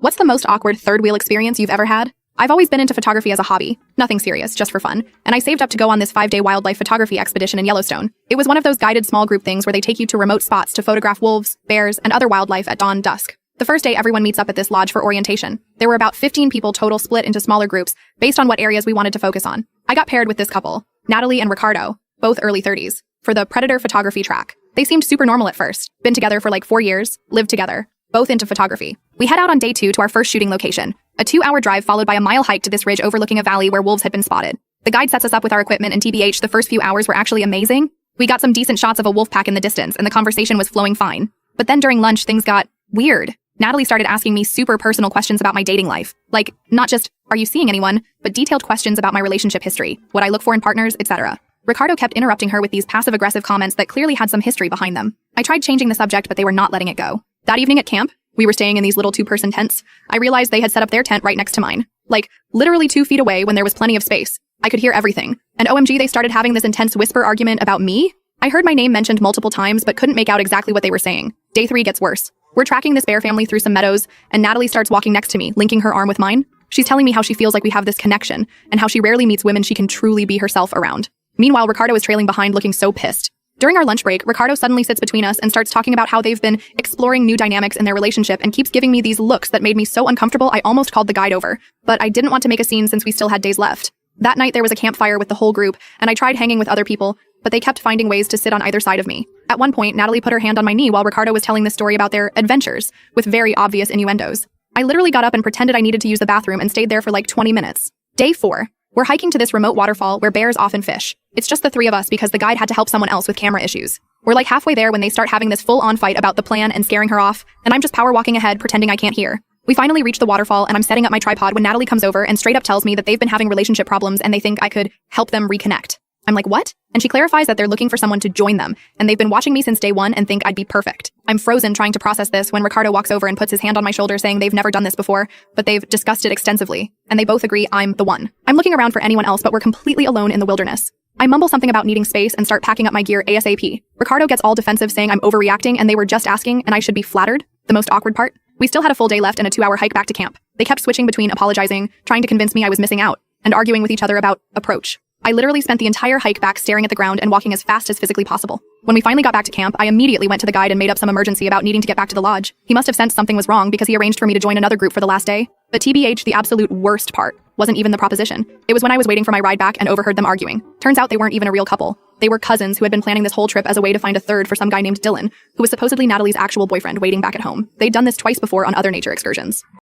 What's the most awkward third wheel experience you've ever had? I've always been into photography as a hobby, nothing serious, just for fun, and I saved up to go on this 5-day wildlife photography expedition in Yellowstone. It was one of those guided small group things where they take you to remote spots to photograph wolves, bears, and other wildlife at dawn dusk. The first day, everyone meets up at this lodge for orientation. There were about 15 people total, split into smaller groups based on what areas we wanted to focus on. I got paired with this couple, Natalie and Ricardo, both early 30s, for the predator photography track. They seemed super normal at first, been together for like 4 years, lived together, both into photography. We head out on day 2 to our first shooting location, a 2-hour drive followed by a mile hike to this ridge overlooking a valley where wolves had been spotted. The guide sets us up with our equipment, and TBH, the first few hours were actually amazing. We got some decent shots of a wolf pack in the distance, and the conversation was flowing fine. But then during lunch, things got weird. Natalie started asking me super personal questions about my dating life. Like, not just, are you seeing anyone, but detailed questions about my relationship history, what I look for in partners, etc. Ricardo kept interrupting her with these passive-aggressive comments that clearly had some history behind them. I tried changing the subject, but they were not letting it go. That evening at camp, we were staying in these little 2-person tents. I realized they had set up their tent right next to mine. Like, literally 2 feet away when there was plenty of space. I could hear everything. And OMG, they started having this intense whisper argument about me? I heard my name mentioned multiple times, but couldn't make out exactly what they were saying. Day 3 gets worse. We're tracking this bear family through some meadows, and Natalie starts walking next to me, linking her arm with mine. She's telling me how she feels like we have this connection, and how she rarely meets women she can truly be herself around. Meanwhile, Ricardo is trailing behind, looking so pissed. During our lunch break, Ricardo suddenly sits between us and starts talking about how they've been exploring new dynamics in their relationship and keeps giving me these looks that made me so uncomfortable I almost called the guide over. But I didn't want to make a scene since we still had days left. That night there was a campfire with the whole group, and I tried hanging with other people, but they kept finding ways to sit on either side of me. At one point, Natalie put her hand on my knee while Ricardo was telling this story about their adventures, with very obvious innuendos. I literally got up and pretended I needed to use the bathroom and stayed there for like 20 minutes. Day 4. We're hiking to this remote waterfall where bears often fish. It's just the 3 of us because the guide had to help someone else with camera issues. We're like halfway there when they start having this full-on fight about the plan and scaring her off, and I'm just power walking ahead pretending I can't hear. We finally reach the waterfall, and I'm setting up my tripod when Natalie comes over and straight up tells me that they've been having relationship problems and they think I could help them reconnect. I'm like, what? And she clarifies that they're looking for someone to join them, and they've been watching me since day 1 and think I'd be perfect. I'm frozen trying to process this when Ricardo walks over and puts his hand on my shoulder saying they've never done this before, but they've discussed it extensively, and they both agree I'm the one. I'm looking around for anyone else, but we're completely alone in the wilderness. I mumble something about needing space and start packing up my gear ASAP. Ricardo gets all defensive saying I'm overreacting and they were just asking and I should be flattered. The most awkward part? We still had a full day left and a 2-hour hike back to camp. They kept switching between apologizing, trying to convince me I was missing out, and arguing with each other about approach. I literally spent the entire hike back staring at the ground and walking as fast as physically possible. When we finally got back to camp, I immediately went to the guide and made up some emergency about needing to get back to the lodge. He must have sensed something was wrong because he arranged for me to join another group for the last day. But TBH, the absolute worst part wasn't even the proposition. It was when I was waiting for my ride back and overheard them arguing. Turns out they weren't even a real couple. They were cousins who had been planning this whole trip as a way to find a third for some guy named Dylan, who was supposedly Natalie's actual boyfriend waiting back at home. They'd done this twice before on other nature excursions.